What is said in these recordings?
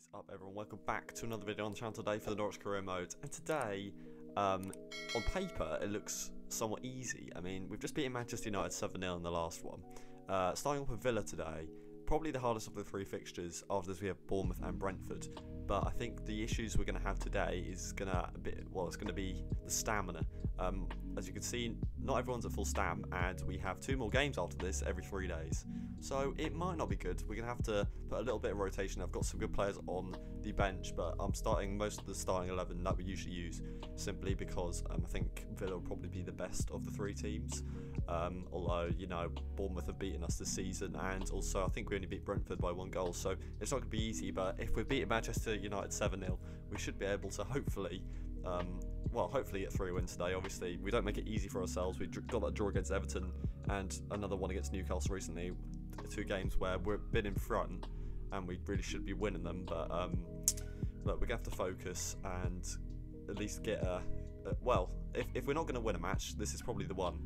Is up, everyone? Welcome back to another video on the channel today for the Norwich career mode. And today, on paper, it looks somewhat easy. I mean, we've just beaten Manchester United 7-0 in the last one. Starting off with Villa today, probably the hardest of the three fixtures. After this, we have Bournemouth and Brentford. But I think the issues we're going to have today is going to it's going to be the stamina. As you can see, not everyone's at full stam, and we have 2 more games after this every 3 days. So it might not be good. We're going to have to put a little bit of rotation. I've got some good players on the bench, but I'm starting most of the starting 11 that we usually use, simply because I think Villa will probably be the best of the 3 teams. Although, you know, Bournemouth have beaten us this season, and also I think we only beat Brentford by 1 goal, so it's not going to be easy. But if we're beating Manchester United 7-0, we should be able to hopefully get 3 wins today. Obviously, we don't make it easy for ourselves. We got that draw against Everton and another one against Newcastle recently. 2 games where we've been in front and we really should be winning them. But look, we're going to have to focus and at least get a... well, if we're not going to win a match, this is probably the one.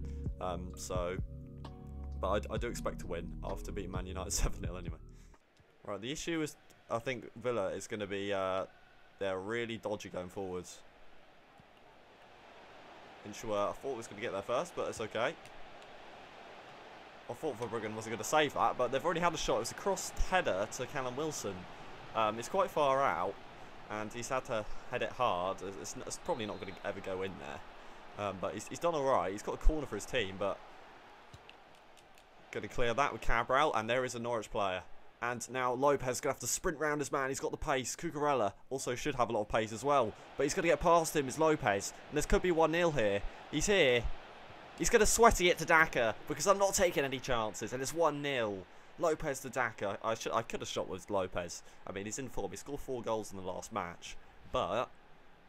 But I do expect to win after beating Man United 7-0 anyway. Right, the issue is, I think Villa is going to be... they're really dodgy going forwards. Insua, I thought was going to get there first, but it's okay. I thought Berg wasn't going to save that, but they've already had a shot. It was a cross header to Callum Wilson. It's quite far out, and he's had to head it hard. It's probably not going to ever go in there. But he's done alright. He's got a corner for his team, but going to clear that with Cabral, and there is a Norwich player. And now Lopez is going to have to sprint round his man. He's got the pace. Cucurella also should have a lot of pace as well. But he's going to get past him. It's Lopez. And this could be 1-0 here. He's here. He's going to sweaty it to Daka because I'm not taking any chances. And it's 1-0. Lopez to Daka. I could have shot with Lopez. I mean, he's in form. He scored 4 goals in the last match. But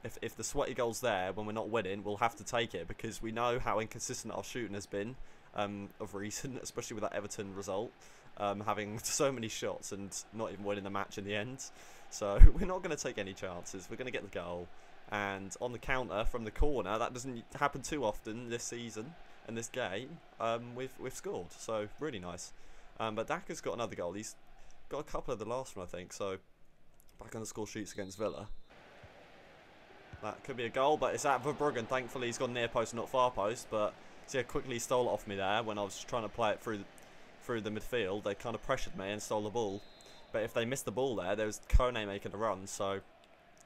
if the sweaty goal's there when we're not winning, we'll have to take it because we know how inconsistent our shooting has been of recent, especially with that Everton result. Having so many shots and not even winning the match in the end. So we're not going to take any chances. We're going to get the goal. And on the counter from the corner, that doesn't happen too often this season and this game. We've scored. So really nice. But Daka's got another goal. He's got a couple of the last one, I think. So back on the score sheets against Villa. That could be a goal, but it's at Berg, and thankfully he's gone near post, not far post. But see, he quickly stole it off me there when I was trying to play it through the midfield. They kind of pressured me and stole the ball, but if they missed the ball there was COYY making a run, so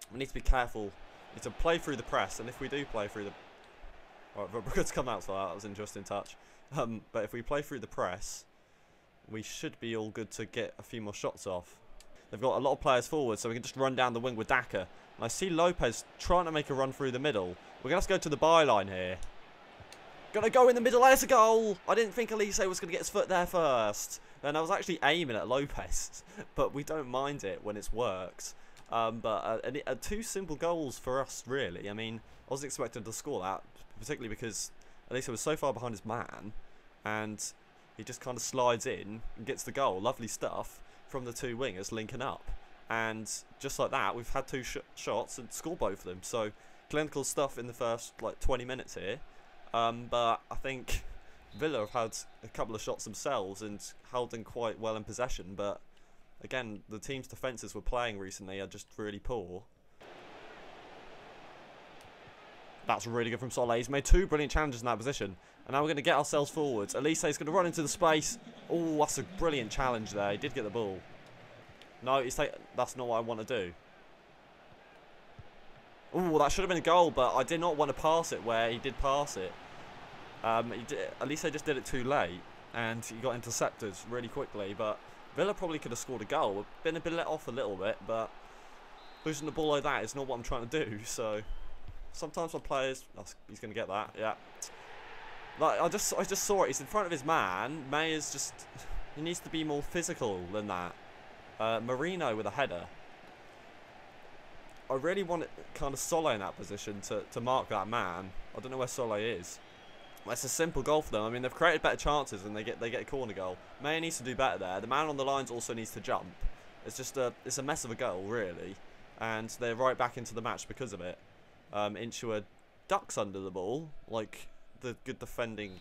we need to be careful. We need to play through the press, and if we do play through the... Alright, Berg's come out for that. That was an interesting touch. But if we play through the press, we should be all good to get a few more shots off. They've got a lot of players forward, so we can just run down the wing with Daka. And I see Lopez trying to make a run through the middle. We're going to have to go to the byline here. Gonna go in the middle, there's a goal! I didn't think Elise was gonna get his foot there first. And I was actually aiming at Lopez, but we don't mind it when it's worked. But 2 simple goals for us, really. I mean, I wasn't expecting to score that, particularly because Elise was so far behind his man, and he just kind of slides in and gets the goal. Lovely stuff from the 2 wingers linking up. And just like that, we've had 2 shots and scored both of them. So, clinical stuff in the first, 20 minutes here. But I think Villa have had a couple of shots themselves and held them quite well in possession. But again, the team's defences we're playing recently are just really poor. That's really good from Solé. He's made 2 brilliant challenges in that position. And now we're going to get ourselves forwards. Elise is going to run into the space. Oh, that's a brilliant challenge there. He did get the ball. No, that's not what I want to do. Oh, that should have been a goal, but I did not want to pass it where he did pass it. At least they just did it too late, and he got intercepted really quickly. But Villa probably could have scored a goal. We've been a bit let off a little bit, but losing the ball like that is not what I'm trying to do. So sometimes my players, he's going to get that, yeah. I just saw it. He's in front of his man. Mayer's just, he needs to be more physical than that. Marino with a header. I really want kind of Solé in that position to mark that man. I don't know where Solé is. It's a simple goal for them. I mean, they've created better chances and they get a corner goal. Mayer needs to do better there. The man on the lines also needs to jump. It's just it's a mess of a goal, really. And they're right back into the match because of it. Insua ducks under the ball, like the good defending.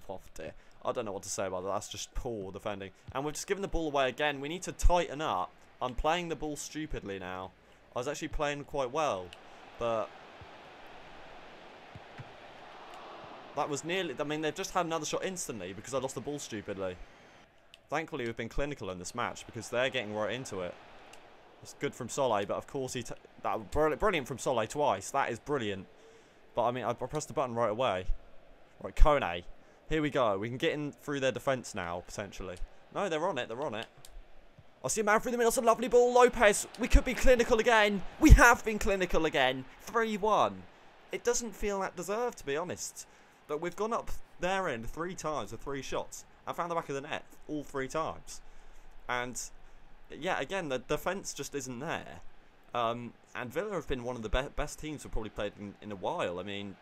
Oh dear. I don't know what to say about that. That's just poor defending. And we've just given the ball away again. We need to tighten up. I'm playing the ball stupidly now. I was actually playing quite well, but that was nearly... I mean, they've just had another shot instantly because I lost the ball stupidly. Thankfully, we've been clinical in this match because they're getting right into it. It's good from Solé, but of course that brilliant from Solé twice. That is brilliant. But I mean, I pressed the button right away. Right, COYY. Here we go. We can get in through their defence now, potentially. No, they're on it. They're on it. I see a man through the middle. It's a lovely ball. Lopez. We could be clinical again. We have been clinical again. 3-1. It doesn't feel that deserved, to be honest. But we've gone up their end 3 times with 3 shots. I found the back of the net all 3 times. And, yeah, again, the defence just isn't there. And Villa have been one of the best teams we've probably played in a while. I mean,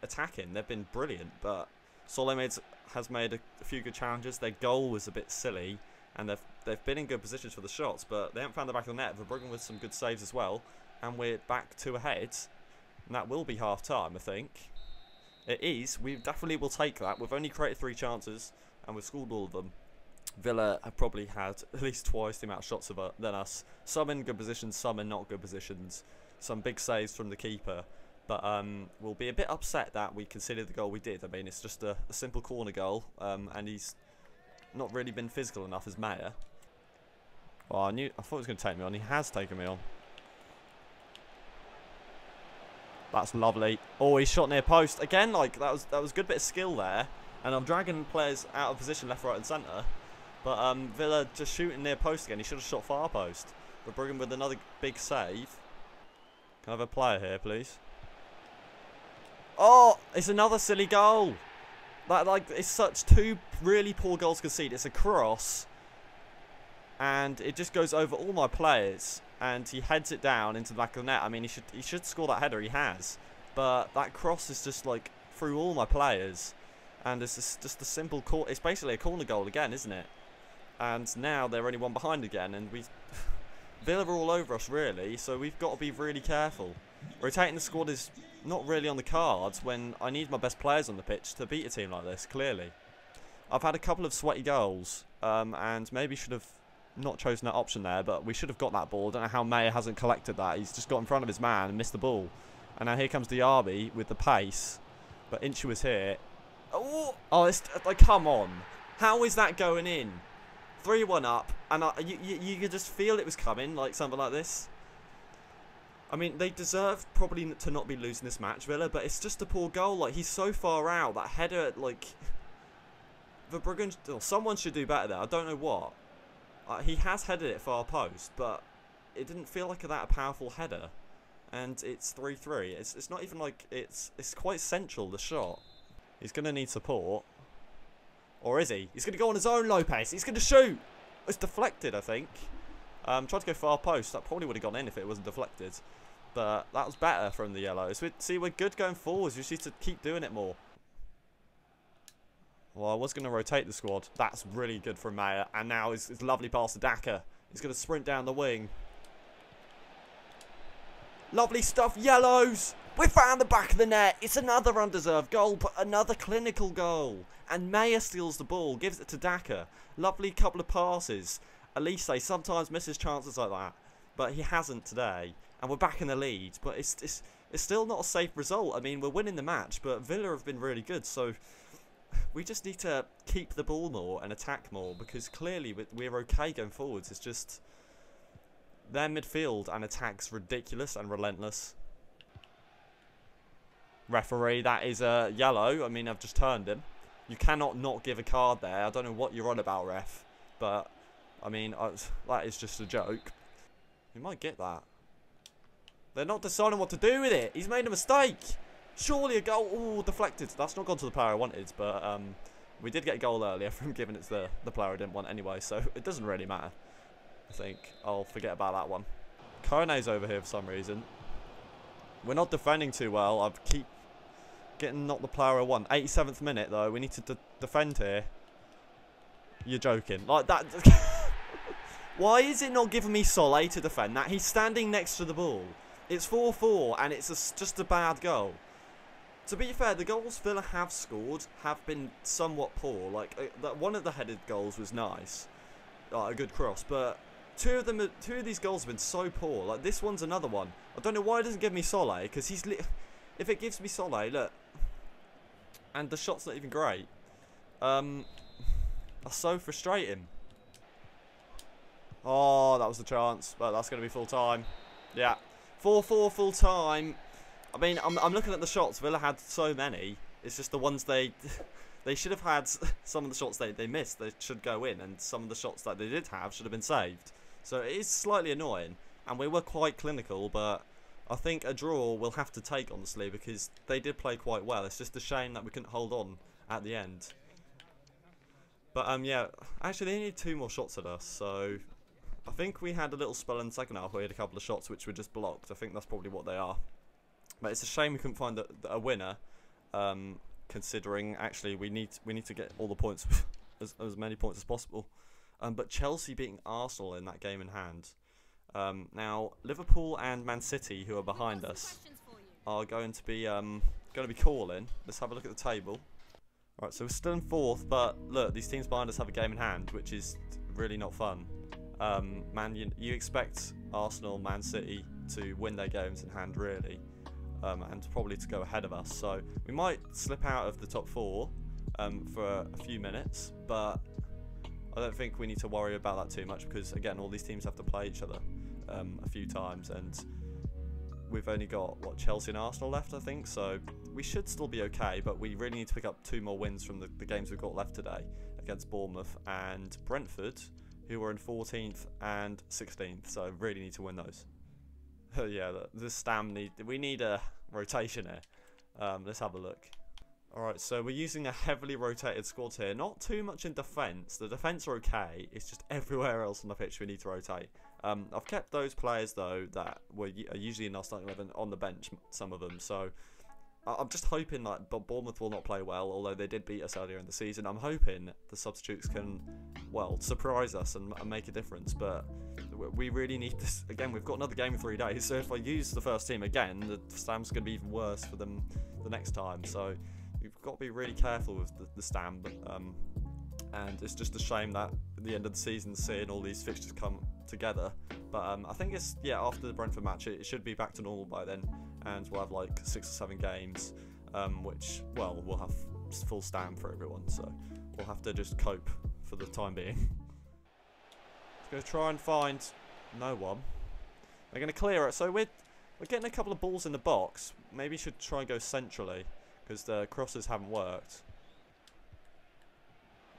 attacking, they've been brilliant. But Solé has made a few good challenges. Their goal was a bit silly. And they've been in good positions for the shots. But they haven't found the back of the net. Verbruggen with some good saves as well. And we're back 2 ahead. And that will be half-time, I think. It is. We definitely will take that. We've only created 3 chances. And we've scored all of them. Villa have probably had at least twice the amount of shots than us. Some in good positions, some in not good positions. Some big saves from the keeper. But we'll be a bit upset that we considered the goal we did. I mean, it's just a simple corner goal. And he's not really been physical enough as Mayer. Well, I thought he was going to take me on. He has taken me on. That's lovely. Oh, he shot near post. Again, like, that was a good bit of skill there. And I'm dragging players out of position left, right and centre. But Villa just shooting near post again. He should have shot far post. But Berg with another big save. Can I have a player here, please? Oh, it's another silly goal. It's such 2 really poor goals conceded. It's a cross. And it just goes over all my players. And he heads it down into the back of the net. I mean, he should score that header. He has. But that cross is just, like, through all my players. And it's just a simple corner. It's basically a corner goal again, isn't it? And now they're only 1 behind again. And Villa are all over us, really. So we've got to be really careful. Rotating the squad is not really on the cards when I need my best players on the pitch to beat a team like this, clearly. I've had a couple of sweaty goals. And maybe should have not chosen that option there. But we should have got that ball. I don't know how Mayer hasn't collected that. He's just got in front of his man and missed the ball. And now here comes Diaby with the pace. But Insua is here. Oh, it's like, come on. How is that going in? 3-1 up, and you could just feel it was coming, like something like this. I mean, they deserve probably to not be losing this match, Villa, but it's just a poor goal. Like, he's so far out. That header, like, Verbruggen, someone should do better there. I don't know what. He has headed it far post, but it didn't feel like that a powerful header. And it's 3-3. It's not even like it's quite central, the shot. He's going to need support. Or is he? He's going to go on his own, Lopez. He's going to shoot. It's deflected, I think. Tried to go far post. That probably would have gone in if it wasn't deflected. But that was better from the yellows. See, we're good going forwards. We just need to keep doing it more. Well, I was going to rotate the squad. That's really good from Mayer. And now his lovely pass to Daka. He's going to sprint down the wing. Lovely stuff, yellows. We found the back of the net. It's another undeserved goal, but another clinical goal. And Mayer steals the ball, gives it to Daka. Lovely couple of passes. Elise sometimes misses chances like that, but he hasn't today. And we're back in the lead, but it's still not a safe result. I mean, we're winning the match, but Villa have been really good, so we just need to keep the ball more and attack more, because clearly we're okay going forwards. It's just their midfield and attack's ridiculous and relentless. Referee, that is a yellow. I mean, I've just turned him. You cannot not give a card there. I don't know what you're on about, ref. But, I mean, that is just a joke. You might get that. They're not deciding what to do with it. He's made a mistake. Surely a goal. Ooh, deflected. That's not gone to the player I wanted. But we did get a goal earlier from giving it to the player I didn't want anyway. So it doesn't really matter. I think I'll forget about that one. COYY's over here for some reason. We're not defending too well. I keep getting not the player I want. 87th minute though. We need to defend here. You're joking. Like that. Why is it not giving me Solé to defend that? He's standing next to the ball. It's 4-4 and it's just a bad goal. To be fair, the goals Villa have scored have been somewhat poor. Like one of the headed goals was nice. A good cross. But Two of these goals have been so poor. Like, this one's another one. I don't know why it doesn't give me Solé, because if it gives me Solé, look, and the shot's not even great, that's so frustrating. Oh, that was the chance, but that's going to be full time. Yeah, 4-4 full time. I mean, I'm looking at the shots. Villa had so many. It's just the ones they should have had. Some of the shots they missed, they should go in, and some of the shots that they did have should have been saved. So it is slightly annoying, and we were quite clinical, but I think a draw we'll have to take, honestly, because they did play quite well. It's just a shame that we couldn't hold on at the end. But yeah, actually they needed 2 more shots at us, so I think we had a little spell in the second half where we had a couple of shots which were just blocked. I think that's probably what they are. But it's a shame we couldn't find a winner, considering actually we need to get all the points, as many points as possible. But Chelsea beating Arsenal in that game in hand. Now Liverpool and Man City, who are behind us, are going to be calling. Let's have a look at the table. Right, so we're still in 4th, but look, these teams behind us have a game in hand, which is really not fun. You expect Arsenal, Man City to win their games in hand, really, and probably to go ahead of us. So we might slip out of the top 4 for a few minutes, but I don't think we need to worry about that too much, because again, all these teams have to play each other a few times, and we've only got Chelsea and Arsenal left, I think, so we should still be okay. But we really need to pick up 2 more wins from the games we've got left today against Bournemouth and Brentford, who are in 14th and 16th, so really need to win those. Yeah, we need a rotation here. Let's have a look. Alright, so we're using a heavily rotated squad here. Not too much in defence. The defence are okay. It's just everywhere else on the pitch we need to rotate. I've kept those players, though, that are usually in our starting 11 on the bench, some of them. So I'm just hoping that Bournemouth will not play well, although they did beat us earlier in the season. I'm hoping the substitutes can, well, surprise us and make a difference. But we really need this. Again, we've got another game in 3 days, so if I use the first team again, the stand's going to be even worse for them the next time. So we've got to be really careful with the stand. And it's just a shame that at the end of the season, seeing all these fixtures come together. But I think it's, yeah, after the Brentford match, it should be back to normal by then, and we'll have like 6 or 7 games, which, well, we'll have full stand for everyone, so we'll have to just cope for the time being. Let's go try and find no one. They're going to clear it, so we're getting a couple of balls in the box. Maybe should try and go centrally, because the crosses haven't worked.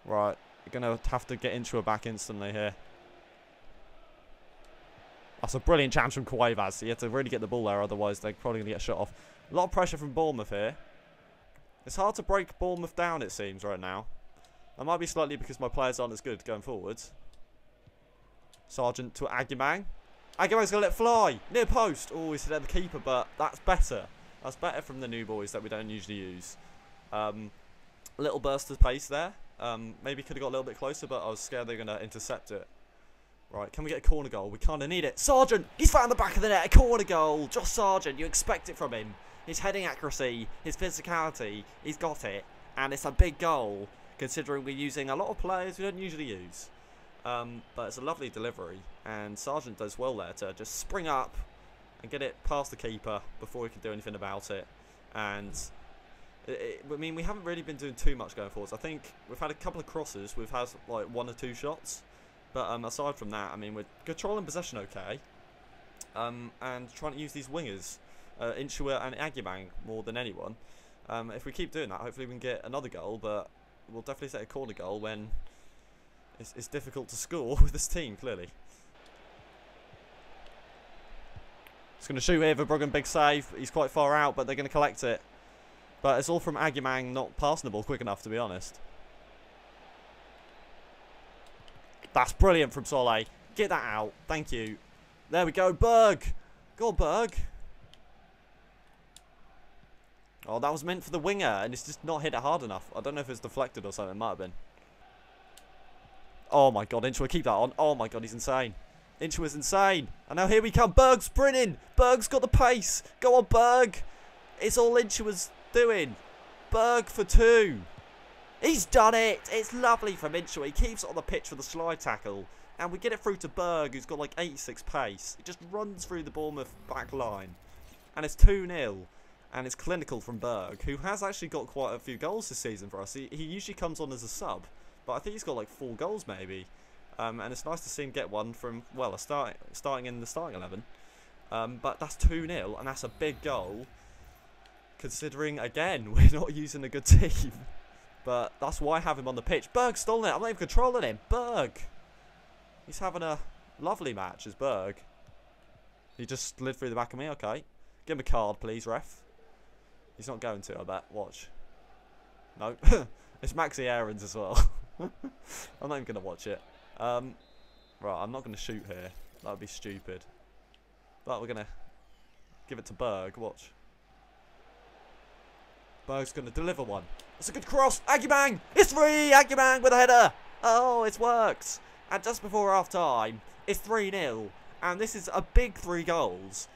Right, you're going to have to get Insua back instantly here. That's a brilliant chance from COYY. You have to really get the ball there, otherwise they're probably going to get shot off. A lot of pressure from Bournemouth here. It's hard to break Bournemouth down, it seems, right now. That might be slightly because my players aren't as good going forwards. Sargent to Agyemang. Agyemang's going to let fly. Near post. Oh, he's hit at the keeper, but that's better. That's better from the new boys that we don't usually use. A little burst of pace there. Maybe could have got a little bit closer, but I was scared they were going to intercept it. Right, can we get a corner goal? We kind of need it. Sargent! He's found the back of the net. A corner goal. Josh Sargent, you expect it from him. His heading accuracy, his physicality, he's got it. And it's a big goal, considering we're using a lot of players we don't usually use. But it's a lovely delivery. And Sargent does well there to just spring up and get it past the keeper before he can do anything about it. And I mean, we haven't really been doing too much going forwards. I think we've had a couple of crosses. We've had like 1 or 2 shots. But aside from that, I mean, we're controlling possession okay. And trying to use these wingers, Insua and Agyemang, more than anyone. If we keep doing that, hopefully we can get another goal. But we'll definitely take a corner goal when it's difficult to score with this team, clearly. It's going to shoot here for Berg, big save. He's quite far out, but they're going to collect it. But it's all from Agyemang not passing the ball quick enough, to be honest. That's brilliant from Solé. Get that out. Thank you. There we go. Berg. Go on, Berg. Oh, that was meant for the winger, and it's just not hit it hard enough. I don't know if it's deflected or something. It might have been. Oh, my God. Insua, keep that on. Oh, my God. He's insane. Insua's insane. And now here we come. Berg sprinting. Berg's got the pace. Go on, Berg. It's all Insua's doing. Berg for 2. He's done it. It's lovely from Insua. He keeps it on the pitch for the slide tackle. And we get it through to Berg, who's got like 86 pace. It just runs through the Bournemouth back line. And it's 2-0. And it's clinical from Berg, who has actually got quite a few goals this season for us. He usually comes on as a sub, but I think he's got like 4 goals maybe. And it's nice to see him get one from, well, starting in the starting 11. But that's 2-0, and that's a big goal, considering, again, we're not using a good team. But that's why I have him on the pitch. Berg's stolen it. I'm not even controlling him. Berg. He's having a lovely match as Berg. He just slid through the back of me. Okay. Give him a card, please, ref. He's not going to, I bet. Watch. No. It's Maxi Aarons as well. I'm not even going to watch it. Right, I'm not going to shoot here. That would be stupid. But we're going to give it to Berg. Watch. Berg's going to deliver one. It's a good cross. Agumang! It's free! Agumang with a header! Oh, it's worked. And just before half time, it's 3-0. And this is a big 3 goals.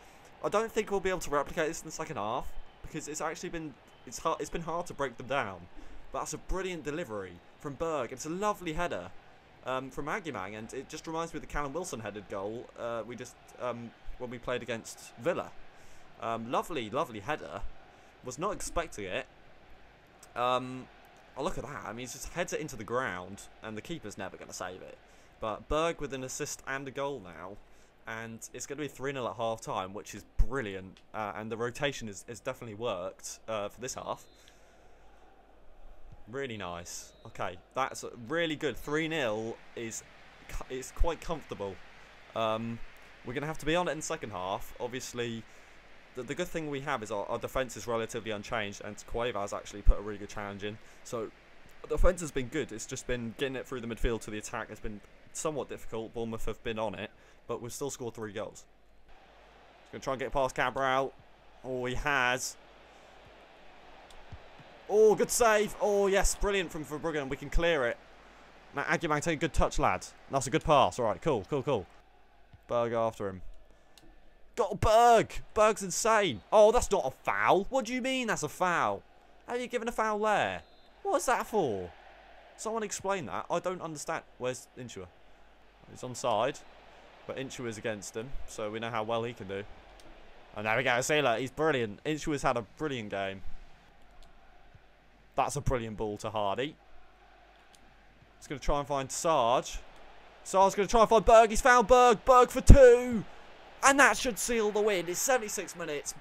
I don't think we'll be able to replicate this in the second half, because it's actually been it's been hard to break them down. But that's a brilliant delivery from Berg. It's a lovely header from Agumang, and it just reminds me of the Callum Wilson headed goal we just when we played against Villa. Lovely header. Was not expecting it. Oh, look at that. I mean, he just heads it into the ground, and the keeper's never going to save it. But Berg with an assist and a goal now. And it's going to be 3-0 at half-time, which is brilliant. And the rotation has definitely worked for this half. Really nice. Okay, that's really good. 3-0 is quite comfortable. We're going to have to be on it in the second half. Obviously, the good thing we have is our defence is relatively unchanged, and COYY has actually put a really good challenge in. So the defence has been good. It's just been getting it through the midfield to the attack. It's been somewhat difficult. Bournemouth have been on it, but we've still scored 3 goals. He's going to try and get past Cabral. Oh, he has. Oh, good save. Oh, yes, brilliant from Verbruggen. We can clear it. Now, Agumang, take a good touch, lad. That's a good pass. All right, cool. Berg after him. Got Berg. Berg's insane. Oh, that's not a foul. What do you mean that's a foul? How are you giving a foul there? What's that for? Someone explain that. I don't understand. Where's Insua? He's onside, but Insua is against him, so we know how well he can do. And there we go. Sailor, he's brilliant. Insua's had a brilliant game. That's a brilliant ball to Hardy. He's going to try and find Sarge. Sarge's going to try and find Berg. He's found Berg. Berg for 2. And that should seal the win. It's 76 minutes.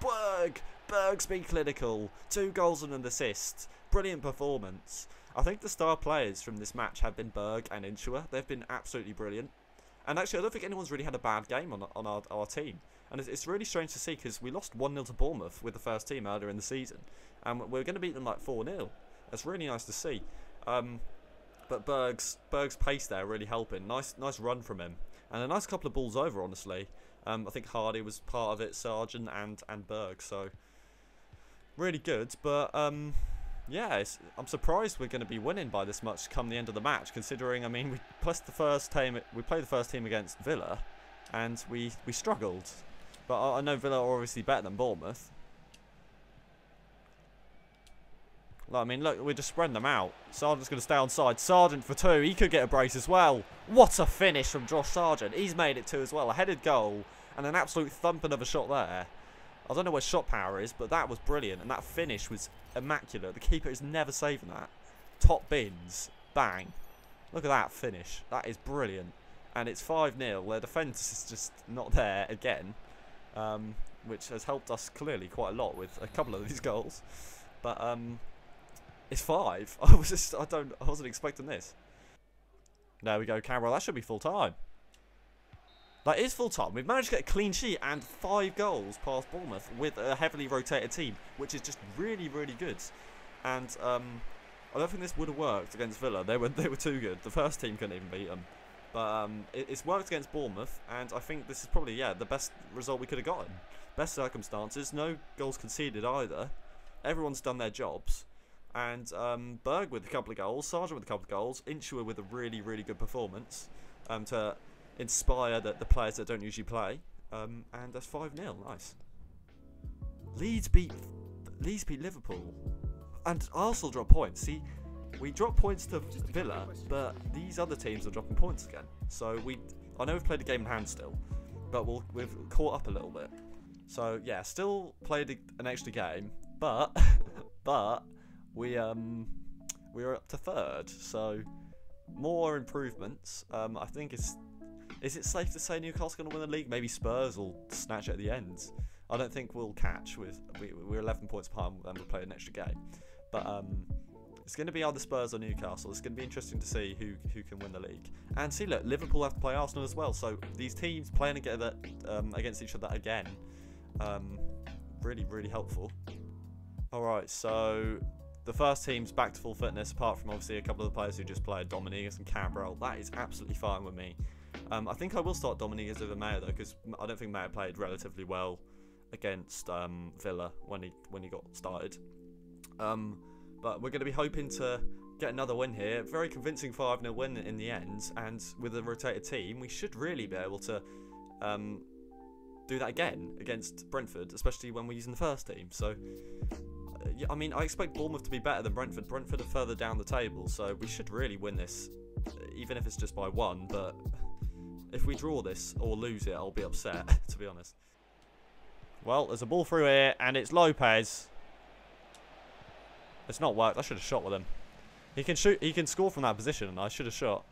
Berg's been clinical. 2 goals and an assist. Brilliant performance. I think the star players from this match have been Berg and Insua. They've been absolutely brilliant. And actually, I don't think anyone's really had a bad game on our team. And it's really strange to see, because we lost 1-0 to Bournemouth with the first team earlier in the season. And we're going to beat them like 4-0. That's really nice to see. But Berg's pace there really helping. Nice run from him. And a nice couple of balls over, honestly. I think Hardy was part of it, Sargent and Berg. So, really good. But, yeah, I'm surprised we're going to be winning by this much come the end of the match, considering, I mean, we played the first team against Villa, and we struggled. But I know Villa are obviously better than Bournemouth. I mean, look, we're just spreading them out. Sargent's going to stay onside. Sargent for 2. He could get a brace as well. What a finish from Josh Sargent. He's made it 2 as well. A headed goal and an absolute thumping of a shot there. I don't know where shot power is, but that was brilliant. And that finish was immaculate. The keeper is never saving that. Top bins. Bang. Look at that finish. That is brilliant. And it's 5-0. Their defence is just not there again. Which has helped us clearly quite a lot with a couple of these goals. But, it's 5. I wasn't expecting this. There we go, Cabral. That should be full time. That is full time. We've managed to get a clean sheet and 5 goals past Bournemouth with a heavily rotated team, which is just really good. And I don't think this would have worked against Villa. They were too good. The first team couldn't even beat them. But it's worked against Bournemouth, and I think this is probably the best result we could have gotten. Best circumstances. No goals conceded either. Everyone's done their jobs. And Berg with a couple of goals, Sargent with a couple of goals, Insua with a really good performance to inspire the players that don't usually play. And that's 5-0, nice. Leeds beat Liverpool, and Arsenal dropped points. See, we dropped points to Villa, but these other teams are dropping points again. So I know we've played a game in hand still, but we've caught up a little bit. So yeah, still played an extra game, but we are up to third. So more improvements. I think is it safe to say Newcastle's going to win the league? Maybe Spurs will snatch it at the end. I don't think we'll catch. We're 11 points behind and we'll play an extra game. But it's going to be either Spurs or Newcastle. It's going to be interesting to see who can win the league. And see, look, Liverpool have to play Arsenal as well. So these teams playing together against each other again, really, really helpful. All right, so the first team's back to full fitness, apart from obviously a couple of the players who just played, Dominguez and Cabral. That is absolutely fine with me. I think I will start Dominguez over Mayer though, because I don't think Mayer played relatively well against Villa when he got started. But we're going to be hoping to get another win here. Very convincing 5-0 win in the end, and with a rotated team, we should really be able to do that again against Brentford, especially when we're using the first team. So, yeah, I mean, I expect Bournemouth to be better than Brentford. Brentford are further down the table, so we should really win this, even if it's just by 1. But if we draw this or lose it, I'll be upset, to be honest. Well, there's a ball through here, and it's Lopez. It's not worked. I should have shot with him. He can shoot. He can score from that position, and I should have shot.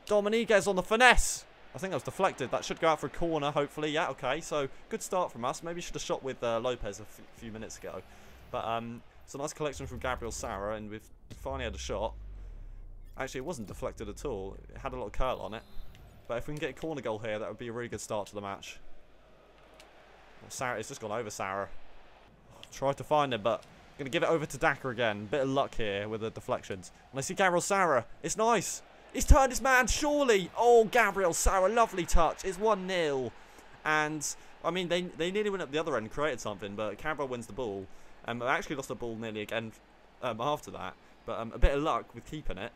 Dominguez on the finesse. I think that was deflected. That should go out for a corner, hopefully. Yeah, okay. So, good start from us. Maybe should have shot with Lopez a few minutes ago. But it's a nice collection from Gabriel Sara, and we've finally had a shot. Actually, it wasn't deflected at all. It had a little curl on it. But if we can get a corner goal here, that would be a really good start to the match. Well, Sara, it's just gone over Sara. Tried to find him, but I'm going to give it over to Daka again. Bit of luck here with the deflections. And I see Gabriel Sara. It's nice. He's turned his man, surely. Oh, Gabriel Sara, lovely touch. It's 1-0. And, I mean, they nearly went up the other end and created something, but Cabral wins the ball. I actually lost the ball nearly again after that. But a bit of luck with keeping it.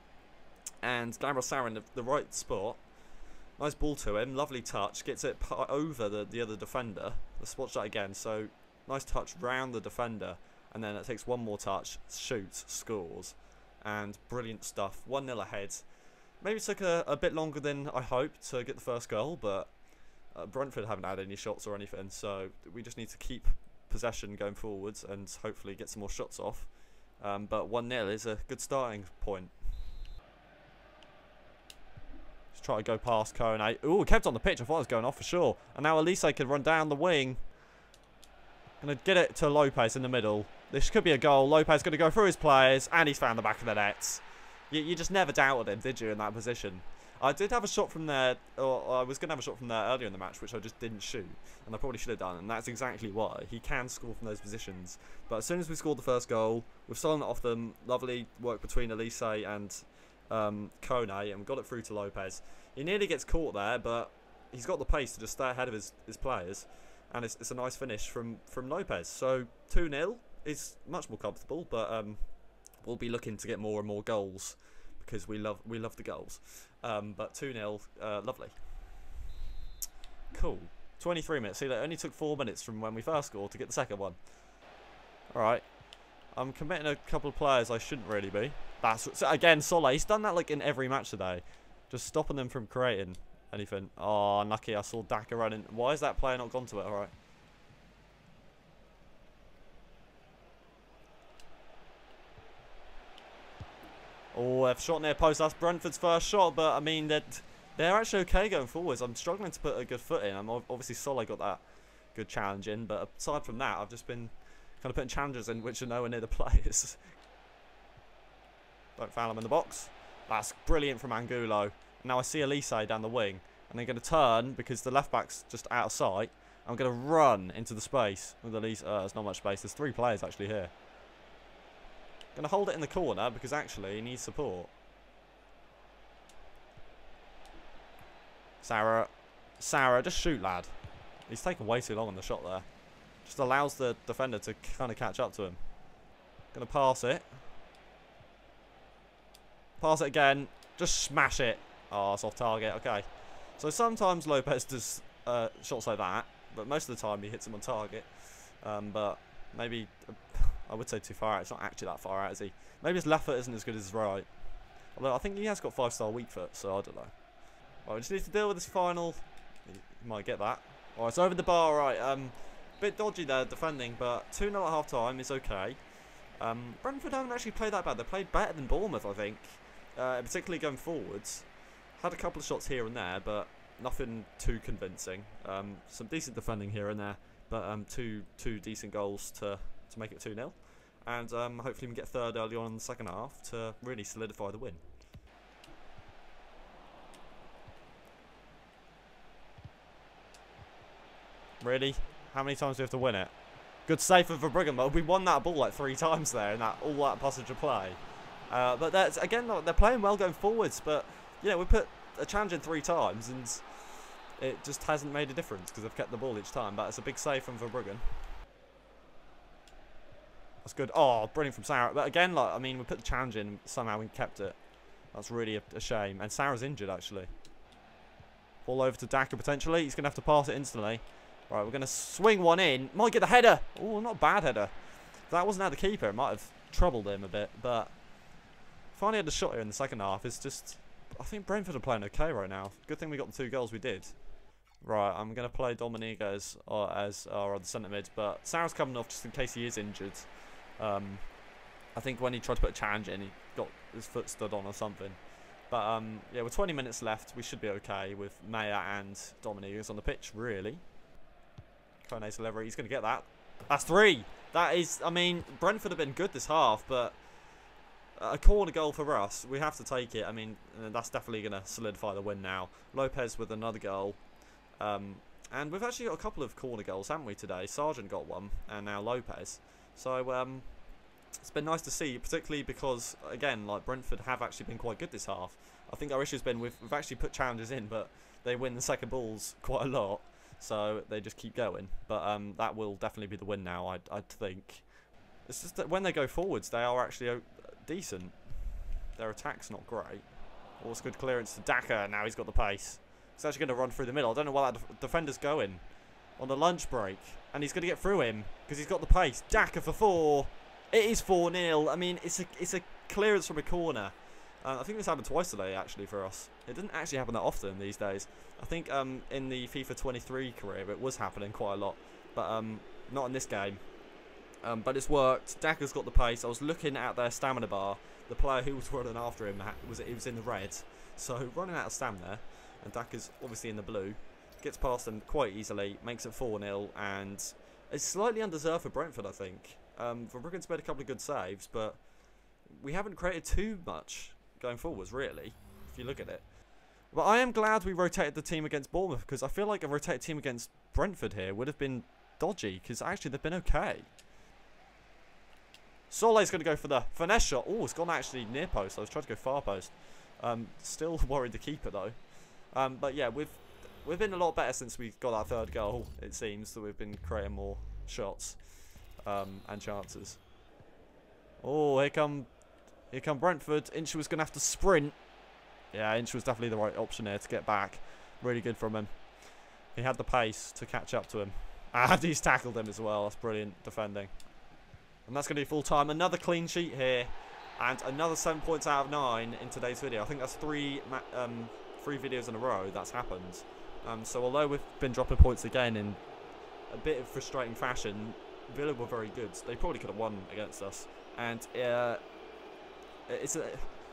And Gabriel Sara in the right spot. Nice ball to him. Lovely touch. Gets it over the other defender. Let's watch that again. So, nice touch round the defender. And then it takes one more touch. Shoots. Scores. And brilliant stuff. 1-0 ahead. Maybe it took a bit longer than I hoped to get the first goal. But Brentford haven't had any shots or anything. So, we just need to keep possession going forwards. And hopefully get some more shots off. But 1-0 is a good starting point. Try to go past COYY. Ooh, kept on the pitch. I thought it was going off for sure. And now Elise could run down the wing. Gonna get it to Lopez in the middle. This could be a goal. Lopez gonna go through his players, and he's found the back of the net. You just never doubted him, did you, in that position? I did have a shot from there, or I was gonna have a shot from there earlier in the match, which I just didn't shoot, and I probably should have done. And that's exactly why he can score from those positions. But as soon as we scored the first goal, we've stolen it off them. Lovely work between Elise and COYY, and we got it through to Lopez. He nearly gets caught there, but he's got the pace to just stay ahead of his players, and it's a nice finish from Lopez. So 2-0 is much more comfortable, but we'll be looking to get more and more goals because we love the goals. But 2-0, lovely, cool. 23 minutes. See, that only took 4 minutes from when we first scored to get the second one. All right. I'm committing a couple of players I shouldn't really be. That's again Sola. He's done that like in every match today, just stopping them from creating anything. Oh, unlucky. I saw Daka running. Why is that player not gone to it? All right. Oh, they've shot near post. That's Brentford's first shot, but I mean they're actually okay going forwards. I'm struggling to put a good foot in. Obviously Sola got that good challenge in, but aside from that, I've just been kind of putting challenges in which are nowhere near the players. Don't foul him in the box. That's brilliant from Angulo. Now I see Elise down the wing, and they're going to turn because the left back's just out of sight. I'm going to run into the space with Elise. There's not much space. There's 3 players actually here. Going to hold it in the corner because actually he needs support. Sara, just shoot, lad. He's taken way too long on the shot there. Just allows the defender to kind of catch up to him. Going to pass it. Pass it again. Just smash it. Oh, it's off target. Okay. So sometimes Lopez does shots like that, but most of the time he hits him on target. But maybe I would say too far out. It's not actually that far out, is he? Maybe his left foot isn't as good as his right. Although I think he has got 5-star weak foot, so I don't know. Right, we just need to deal with this final. You might get that. Alright, it's over the bar, right. Bit dodgy there defending, but 2-0 at half time is okay. Brentford haven't actually played that bad. They played better than Bournemouth, I think. Particularly going forwards. Had a couple of shots here and there, but nothing too convincing. Some decent defending here and there, but two decent goals to make it 2-0. And hopefully we can get third early on in the second half to really solidify the win. Really? How many times do we have to win it? Good save for Verbruggen, but we won that ball like 3 times there in all that passage of play. But that's, again, they're playing well going forwards, but you know, we put a challenge in 3 times and it just hasn't made a difference because they've kept the ball each time. But it's a big save from Verbruggen. That's good. Oh, brilliant from Sarah. But again, like, I mean, we put the challenge in, somehow we kept it. That's really a shame. And Sarah's injured, actually. Ball over to Daka, potentially. He's going to have to pass it instantly. Right, we're going to swing one in. Might get the header. Oh, not a bad header. If that wasn't out the keeper, it might have troubled him a bit. But finally had a shot here in the second half. It's just, I think Brentford are playing okay right now. Good thing we got the 2 goals we did. Right, I'm going to play Dominique as our other centre mid. But Sarah's coming off just in case he is injured. I think when he tried to put a challenge in, he got his foot stood on or something. But yeah, with 20 minutes left, we should be okay with Maya and Dominique on the pitch, really. Kone's delivery, he's going to get that. That's 3. That is, I mean, Brentford have been good this half, but a corner goal for us, we have to take it. I mean, that's definitely going to solidify the win now. Lopez with another goal. And we've actually got a couple of corner goals, haven't we, today? Sargent got one, and now Lopez. So, it's been nice to see, particularly because, again, like, Brentford have actually been quite good this half. I think our issue's been we've actually put challenges in, but they win the second balls quite a lot. So they just keep going, but that will definitely be the win now. I'd think. It's just that when they go forwards, they are actually decent. Their attack's not great. Also good clearance to Daka. Now he's got the pace. He's actually going to run through the middle. I don't know where that defender's going on the lunch break, and he's going to get through him because he's got the pace. Daka for 4. It is 4-0. I mean, it's a clearance from a corner. I think this happened twice today, actually, for us. It didn't actually happen that often these days. I think in the FIFA 23 career, it was happening quite a lot. But not in this game. But it's worked. Daka's got the pace. I was looking at their stamina bar. The player who was running after him, he was in the red. So running out of stamina. And Daka's obviously in the blue. Gets past them quite easily. Makes it 4-0. And it's slightly undeserved for Brentford, I think. Verbruggen's made a couple of good saves. But we haven't created too much going forwards, really, if you look at it. But I am glad we rotated the team against Bournemouth, because I feel like a rotated team against Brentford here would have been dodgy, because actually they've been okay. Soleil's going to go for the finesse shot. Oh, it's gone actually near post. I was trying to go far post. Still worried the keeper, though. But yeah, we've been a lot better since we got our 3rd goal, it seems, that we've been creating more shots and chances. Oh, here come Brentford. Insua's going to have to sprint. Yeah, Insua's definitely the right option here to get back. Really good from him. He had the pace to catch up to him. And he's tackled him as well. That's brilliant defending. And that's going to be full time. Another clean sheet here. And another 7 points out of 9 in today's video. I think that's 3 videos in a row that's happened. So although we've been dropping points again in a bit of frustrating fashion, Villa were very good. They probably could have won against us. And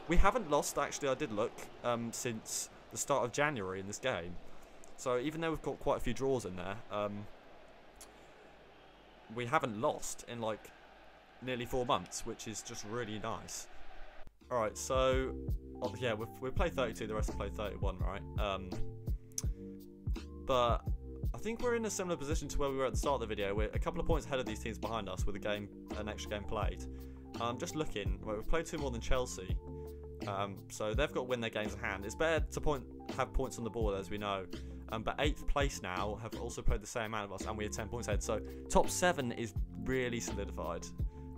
we haven't lost, actually, I did look, since the start of January in this game. So even though we've got quite a few draws in there, we haven't lost in like nearly 4 months, which is just really nice. Alright, so yeah, we've played 32, the rest have played 31, right? But I think we're in a similar position to where we were at the start of the video. We're a couple of points ahead of these teams behind us with an extra game played. Just looking, we've played 2 more than Chelsea. So they've got to win their games at hand. It's better to have points on the board, as we know. But 8th place now have also played the same amount of us, and we are 10 points ahead. So top 7 is really solidified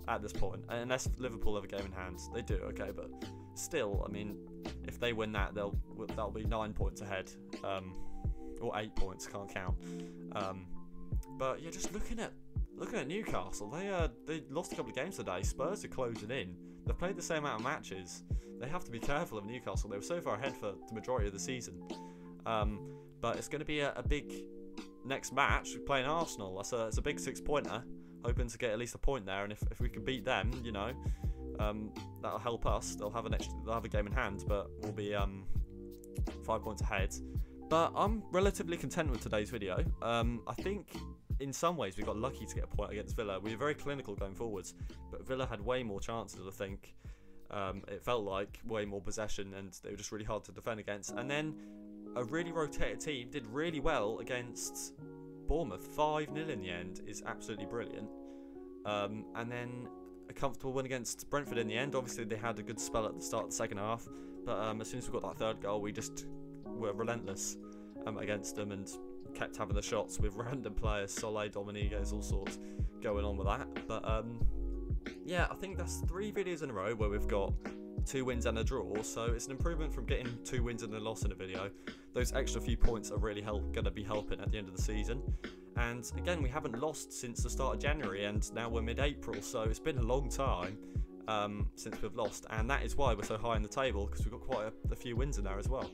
at this point, unless Liverpool have a game in hand. They do, okay, but still, I mean, if they win that, that'll be 9 points ahead, or 8 points, can't count. But yeah, just looking at looking at Newcastle, they lost a couple of games today. Spurs are closing in. They've played the same amount of matches. They have to be careful of Newcastle. They were so far ahead for the majority of the season. But it's going to be a big next match playing Arsenal. It's a big 6-pointer. Hoping to get at least a point there, and if we can beat them, you know, that'll help us. They'll have a game in hand, but we'll be 5 points ahead. But I'm relatively content with today's video. I think in some ways we got lucky to get a point against Villa. We were very clinical going forwards, but Villa had way more chances, I think. It felt like way more possession, and they were just really hard to defend against. And then a really rotated team did really well against Bournemouth. 5-0 in the end is absolutely brilliant. And then a comfortable win against Brentford in the end. Obviously they had a good spell at the start of the second half, but as soon as we got that third goal, we just were relentless against them and kept having the shots with random players, Solé, Dominguez, all sorts going on with that. But yeah, I think that's 3 videos in a row where we've got 2 wins and a draw, so it's an improvement from getting 2 wins and a loss in a video. Those extra few points are really going to be helping at the end of the season. And again, we haven't lost since the start of January, and now we're mid-April, so it's been a long time since we've lost, and that is why we're so high in the table, because we've got quite a few wins in there as well,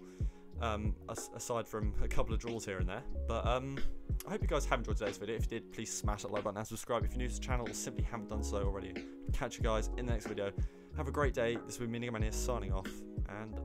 aside from a couple of draws here and there. But I hope you guys have enjoyed today's video. If you did, please smash that like button and subscribe if you're new to the channel or simply haven't done so already. Catch you guys in the next video. Have a great day. This has been Minikitman here signing off, and